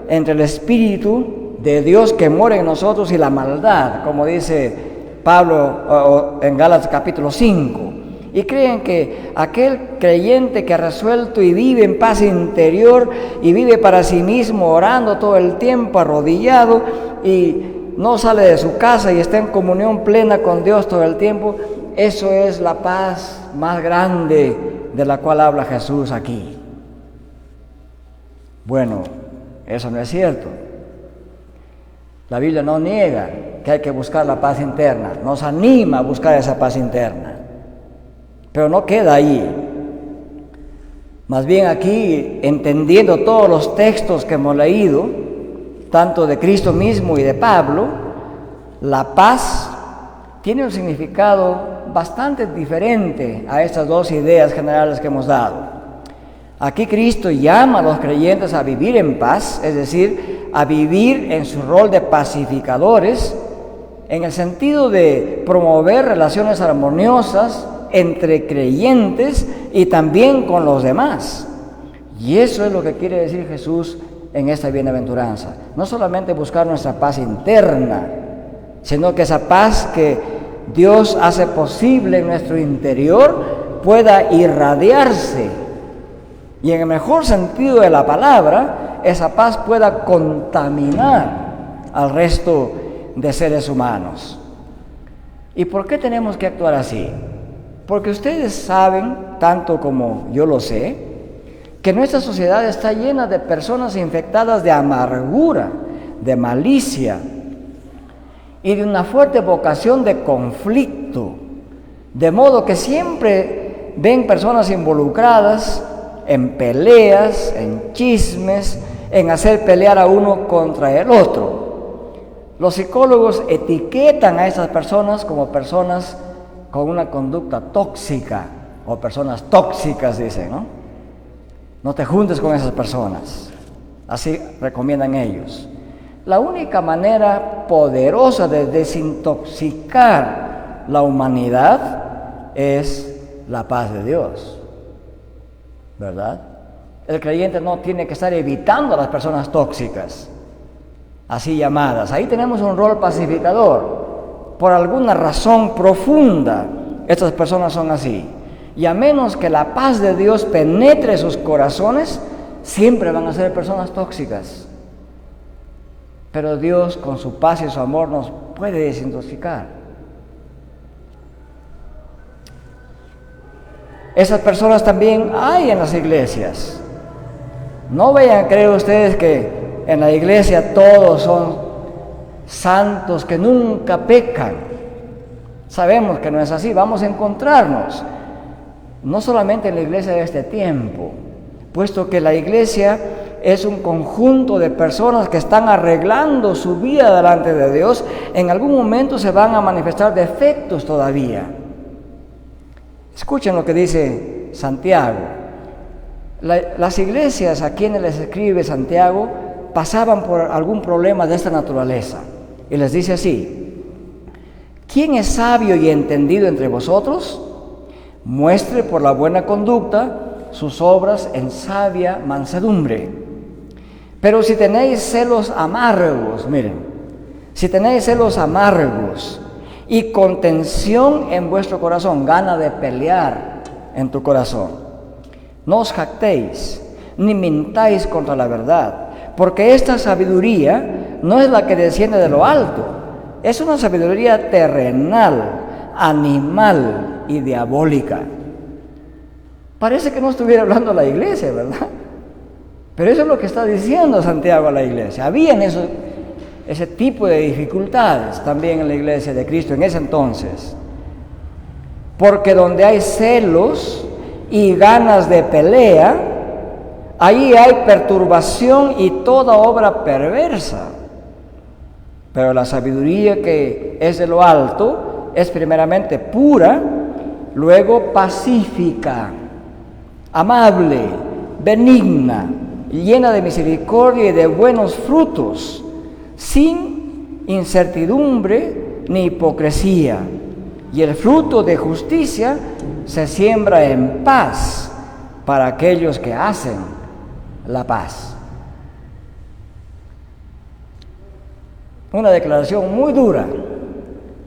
entre el Espíritu de Dios que mora en nosotros y la maldad, como dice Pablo en Gálatas capítulo 5. Y creen que aquel creyente que ha resuelto y vive en paz interior y vive para sí mismo, orando todo el tiempo, arrodillado, y no sale de su casa y está en comunión plena con Dios todo el tiempo, eso es la paz más grande de la cual habla Jesús aquí. Bueno, eso no es cierto. La Biblia no niega que hay que buscar la paz interna, nos anima a buscar esa paz interna, pero no queda ahí. Más bien aquí, entendiendo todos los textos que hemos leído, tanto de Cristo mismo y de Pablo, la paz tiene un significado bastante diferente a estas dos ideas generales que hemos dado. Aquí Cristo llama a los creyentes a vivir en paz, es decir, a vivir en su rol de pacificadores, en el sentido de promover relaciones armoniosas entre creyentes y también con los demás. Y eso es lo que quiere decir Jesús en esta bienaventuranza. No solamente buscar nuestra paz interna, sino que esa paz que Dios hace posible en nuestro interior pueda irradiarse y en el mejor sentido de la palabra, esa paz pueda contaminar al resto de seres humanos. ¿Y por qué tenemos que actuar así? Porque ustedes saben, tanto como yo lo sé, que nuestra sociedad está llena de personas infectadas de amargura, de malicia y de una fuerte vocación de conflicto, de modo que siempre ven personas involucradas en peleas, en chismes, en hacer pelear a uno contra el otro. Los psicólogos etiquetan a esas personas como personas con una conducta tóxica, o personas tóxicas, dicen, ¿no? No te juntes con esas personas, así recomiendan ellos. La única manera poderosa de desintoxicar la humanidad es la paz de Dios, ¿verdad? El creyente no tiene que estar evitando a las personas tóxicas, así llamadas. Ahí tenemos un rol pacificador. Por alguna razón profunda, estas personas son así. Y a menos que la paz de Dios penetre sus corazones, siempre van a ser personas tóxicas. Pero Dios, con su paz y su amor, nos puede desintoxicar. Esas personas también hay en las iglesias. No vayan a creer ustedes que en la iglesia todos son santos que nunca pecan. Sabemos que no es así. Vamos a encontrarnos no solamente en la iglesia de este tiempo, puesto que la iglesia es un conjunto de personas que están arreglando su vida delante de Dios. En algún momento se van a manifestar defectos todavía. Escuchen lo que dice Santiago. Las iglesias a quienes les escribe Santiago pasaban por algún problema de esta naturaleza. Y les dice así: ¿quién es sabio y entendido entre vosotros? Muestre por la buena conducta sus obras en sabia mansedumbre. Pero si tenéis celos amargos, miren, si tenéis celos amargos y contención en vuestro corazón, gana de pelear en tu corazón, no os jactéis, ni mintáis contra la verdad, porque esta sabiduría no es la que desciende de lo alto, es una sabiduría terrenal, animal y diabólica. Parece que no estuviera hablando a la iglesia, ¿verdad? Pero eso es lo que está diciendo Santiago a la iglesia. Habían ese tipo de dificultades también en la iglesia de Cristo en ese entonces. Porque donde hay celos y ganas de pelea, ahí hay perturbación y toda obra perversa. Pero la sabiduría que es de lo alto es primeramente pura, luego pacífica, amable, benigna, llena de misericordia y de buenos frutos, sin incertidumbre ni hipocresía. Y el fruto de justicia se siembra en paz para aquellos que hacen la paz. Una declaración muy dura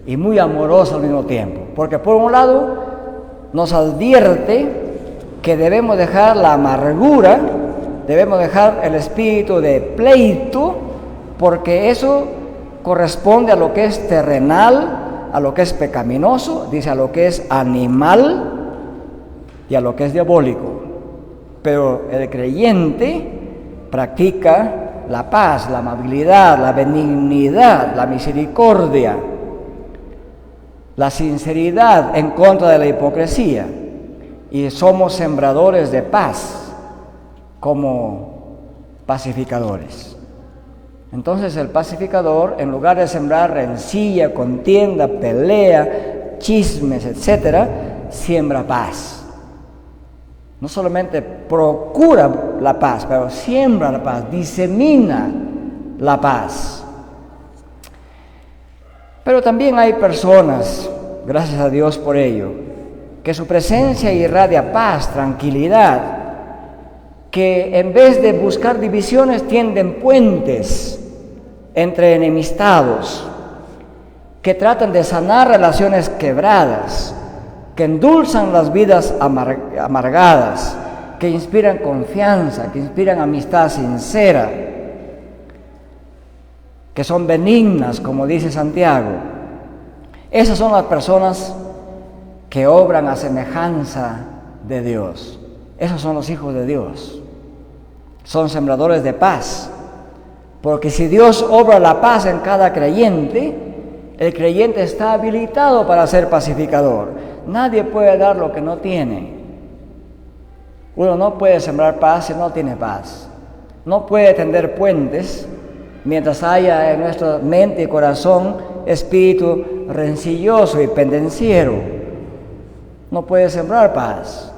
y muy amorosa al mismo tiempo, porque por un lado nos advierte que debemos dejar la amargura, debemos dejar el espíritu de pleito, porque eso corresponde a lo que es terrenal, a lo que es pecaminoso, dice a lo que es animal y a lo que es diabólico. Pero el creyente practica la paz, la amabilidad, la benignidad, la misericordia, la sinceridad en contra de la hipocresía, y somos sembradores de paz como pacificadores. Entonces el pacificador, en lugar de sembrar rencilla, contienda, pelea, chismes, etc., siembra paz. No solamente procura la paz, pero siembra la paz, disemina la paz. Pero también hay personas, gracias a Dios por ello, que su presencia irradia paz, tranquilidad, que en vez de buscar divisiones tienden puentes entre enemistados, que tratan de sanar relaciones quebradas, que endulzan las vidas amargadas, que inspiran confianza, que inspiran amistad sincera, que son benignas, como dice Santiago. Esas son las personas que obran a semejanza de Dios. Esos son los hijos de Dios. Son sembradores de paz. Porque si Dios obra la paz en cada creyente, el creyente está habilitado para ser pacificador. Nadie puede dar lo que no tiene. Uno no puede sembrar paz si no tiene paz. No puede tender puentes mientras haya en nuestra mente y corazón espíritu rencilloso y pendenciero. No puede sembrar paz.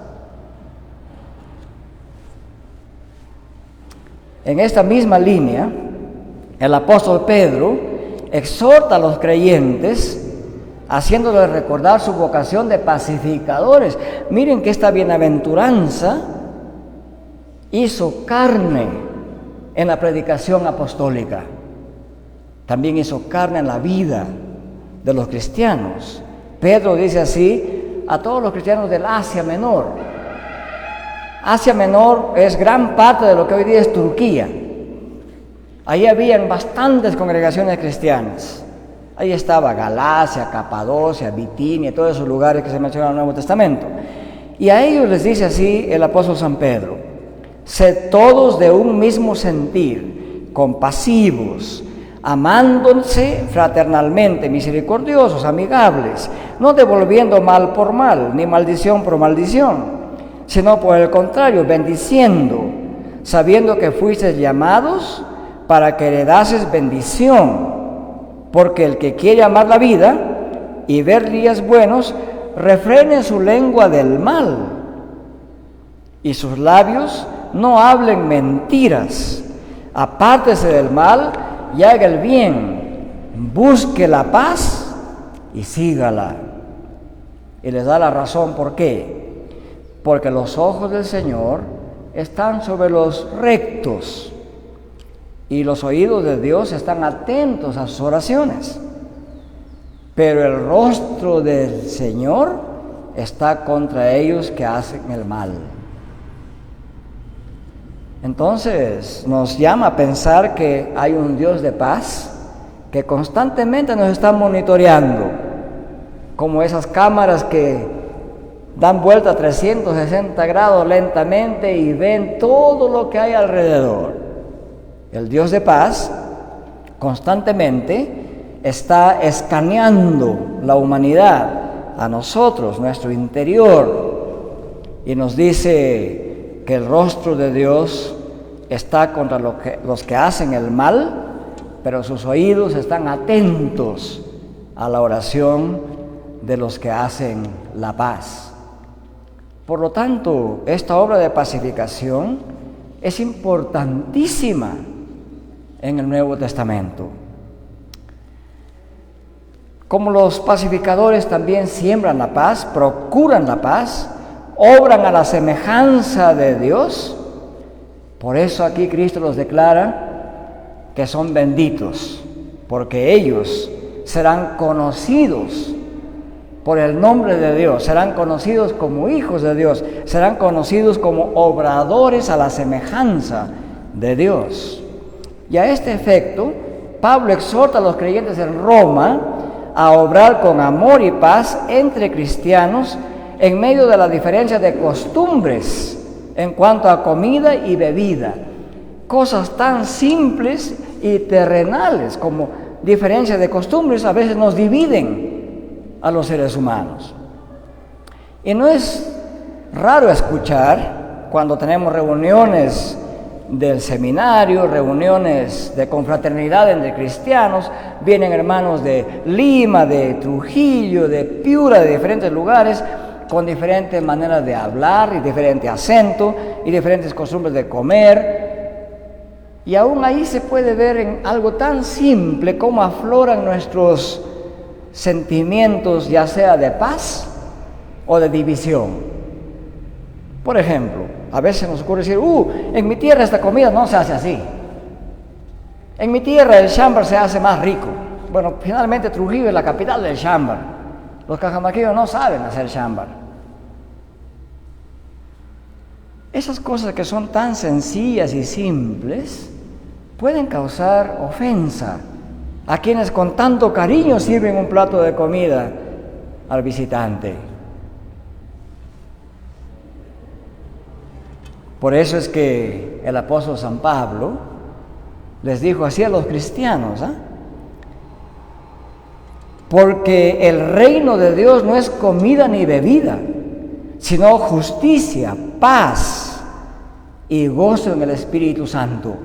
En esta misma línea, el apóstol Pedro exhorta a los creyentes haciéndoles recordar su vocación de pacificadores. Miren que esta bienaventuranza hizo carne en la predicación apostólica. También hizo carne en la vida de los cristianos. Pedro dice así a todos los cristianos del Asia Menor. Asia Menor es gran parte de lo que hoy día es Turquía. Ahí habían bastantes congregaciones cristianas. Ahí estaba Galacia, Capadocia, Bitinia, todos esos lugares que se mencionan en el Nuevo Testamento. Y a ellos les dice así el apóstol San Pedro: sed todos de un mismo sentir, compasivos, amándose fraternalmente, misericordiosos, amigables, no devolviendo mal por mal, ni maldición por maldición, sino por el contrario, bendiciendo, sabiendo que fuisteis llamados para que heredases bendición. Porque el que quiere amar la vida y ver días buenos, refrene su lengua del mal, y sus labios no hablen mentiras. Apártese del mal y haga el bien, busque la paz y sígala. Y les da la razón por qué. Porque los ojos del Señor están sobre los rectos, y los oídos de Dios están atentos a sus oraciones. Pero el rostro del Señor está contra ellos que hacen el mal. Entonces nos llama a pensar que hay un Dios de paz que constantemente nos está monitoreando, como esas cámaras que dan vuelta a 360 grados lentamente y ven todo lo que hay alrededor. El Dios de paz constantemente está escaneando la humanidad, a nosotros, nuestro interior, y nos dice que el rostro de Dios está contra los que hacen el mal, pero sus oídos están atentos a la oración de los que hacen la paz. Por lo tanto, esta obra de pacificación es importantísima en el Nuevo Testamento. Como los pacificadores también siembran la paz, procuran la paz, obran a la semejanza de Dios, por eso aquí Cristo los declara que son benditos, porque ellos serán conocidos por el nombre de Dios, serán conocidos como hijos de Dios, serán conocidos como obradores a la semejanza de Dios. Y a este efecto, Pablo exhorta a los creyentes en Roma a obrar con amor y paz entre cristianos en medio de la diferencia de costumbres en cuanto a comida y bebida. Cosas tan simples y terrenales como diferencia de costumbres a veces nos dividen a los seres humanos. Y no es raro escuchar cuando tenemos reuniones del seminario, reuniones de confraternidad entre cristianos, vienen hermanos de Lima, de Trujillo, de Piura, de diferentes lugares, con diferentes maneras de hablar y diferente acento y diferentes costumbres de comer. Y aún ahí se puede ver en algo tan simple como afloran nuestros sentimientos, ya sea de paz o de división. Por ejemplo, a veces nos ocurre decir, en mi tierra esta comida no se hace así. En mi tierra el chambar se hace más rico. Bueno, finalmente Trujillo es la capital del chambar. Los cajamaqueños no saben hacer chambar. Esas cosas que son tan sencillas y simples pueden causar ofensa a quienes con tanto cariño sirven un plato de comida al visitante. Por eso es que el apóstol San Pablo les dijo así a los cristianos, porque el reino de Dios no es comida ni bebida, sino justicia, paz y gozo en el Espíritu Santo.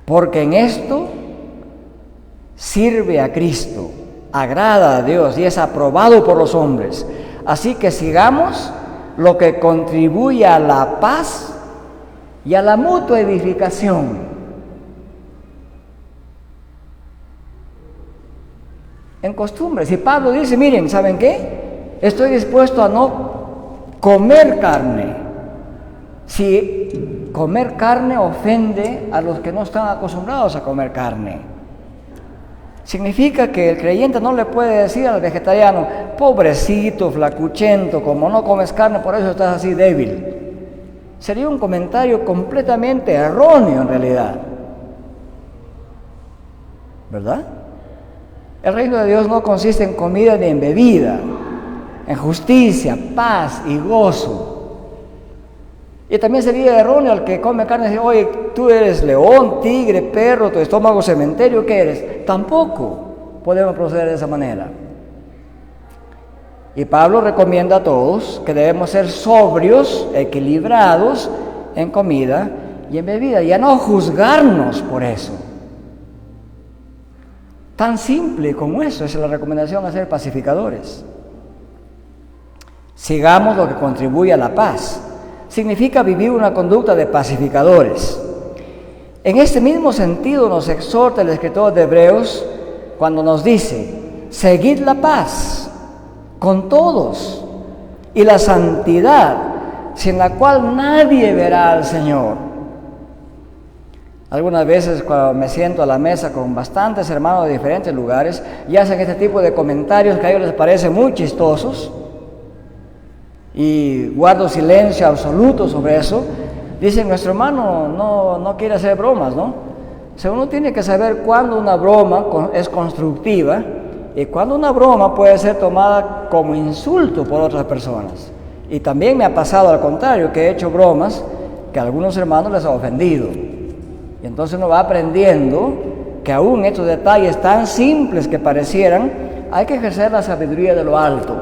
Porque en esto sirve a Cristo, agrada a Dios y es aprobado por los hombres. Así que sigamos lo que contribuye a la paz y a la mutua edificación. En costumbres, y Pablo dice, miren, ¿saben qué? Estoy dispuesto a no comer carne. Si comer carne ofende a los que no están acostumbrados a comer carne, significa que el creyente no le puede decir al vegetariano, pobrecito, flacuchento, como no comes carne, por eso estás así débil. Sería un comentario completamente erróneo en realidad, ¿verdad? El reino de Dios no consiste en comida ni en bebida, en justicia, paz y gozo. Y también sería erróneo al que come carne decir, oye, tú eres león, tigre, perro, tu estómago cementerio, ¿qué eres? Tampoco podemos proceder de esa manera. Y Pablo recomienda a todos que debemos ser sobrios, equilibrados en comida y en bebida, y a no juzgarnos por eso. Tan simple como eso es la recomendación a ser pacificadores. Sigamos lo que contribuye a la paz. Significa vivir una conducta de pacificadores. En este mismo sentido nos exhorta el escritor de Hebreos cuando nos dice, seguid la paz con todos y la santidad, sin la cual nadie verá al Señor. Algunas veces cuando me siento a la mesa con bastantes hermanos de diferentes lugares y hacen este tipo de comentarios que a ellos les parecen muy chistosos, y guardo silencio absoluto sobre eso, dicen, nuestro hermano no quiere hacer bromas, ¿no? O sea, uno tiene que saber cuándo una broma es constructiva y cuándo una broma puede ser tomada como insulto por otras personas. Y también me ha pasado al contrario, que he hecho bromas que a algunos hermanos les ha ofendido. Y entonces uno va aprendiendo que aún estos detalles tan simples que parecieran, hay que ejercer la sabiduría de lo alto.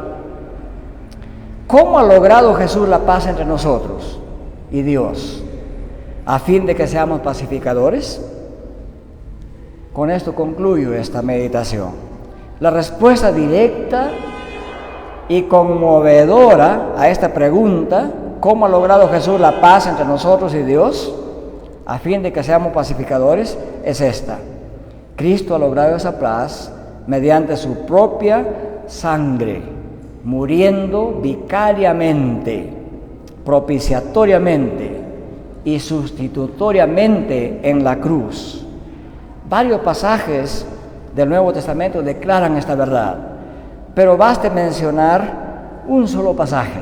¿Cómo ha logrado Jesús la paz entre nosotros y Dios? A fin de que seamos pacificadores. Con esto concluyo esta meditación. La respuesta directa y conmovedora a esta pregunta, ¿cómo ha logrado Jesús la paz entre nosotros y Dios? A fin de que seamos pacificadores, es esta. Cristo ha logrado esa paz mediante su propia sangre, muriendo vicariamente, propiciatoriamente y sustitutoriamente en la cruz. Varios pasajes del Nuevo Testamento declaran esta verdad, pero baste mencionar un solo pasaje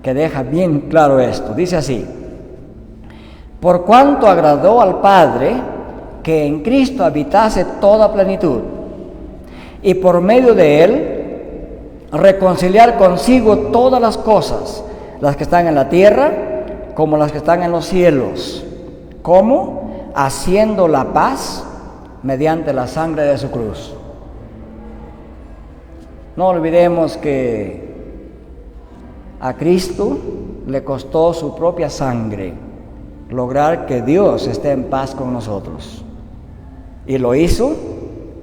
que deja bien claro esto. Dice así: por cuanto agradó al Padre que en Cristo habitase toda plenitud, y por medio de Él reconciliar consigo todas las cosas, las que están en la tierra como las que están en los cielos. ¿Cómo? Haciendo la paz mediante la sangre de su cruz. No olvidemos que a Cristo le costó su propia sangre lograr que Dios esté en paz con nosotros. Y lo hizo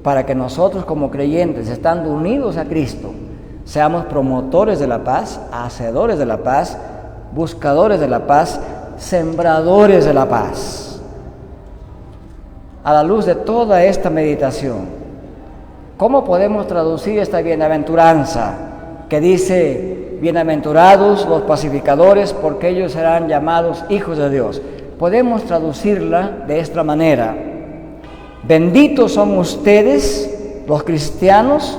para que nosotros como creyentes, estando unidos a Cristo, seamos promotores de la paz, hacedores de la paz, buscadores de la paz, sembradores de la paz. A la luz de toda esta meditación, ¿cómo podemos traducir esta bienaventuranza que dice, bienaventurados los pacificadores, porque ellos serán llamados hijos de Dios? Podemos traducirla de esta manera: benditos son ustedes, los cristianos,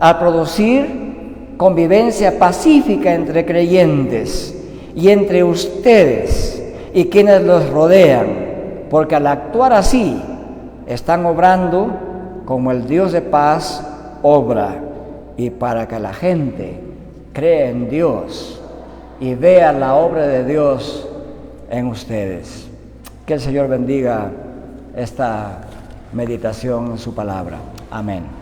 al producir convivencia pacífica entre creyentes y entre ustedes y quienes los rodean, porque al actuar así están obrando como el Dios de paz obra, y para que la gente crea en Dios y vea la obra de Dios en ustedes. Que el Señor bendiga esta meditación en su palabra. Amén.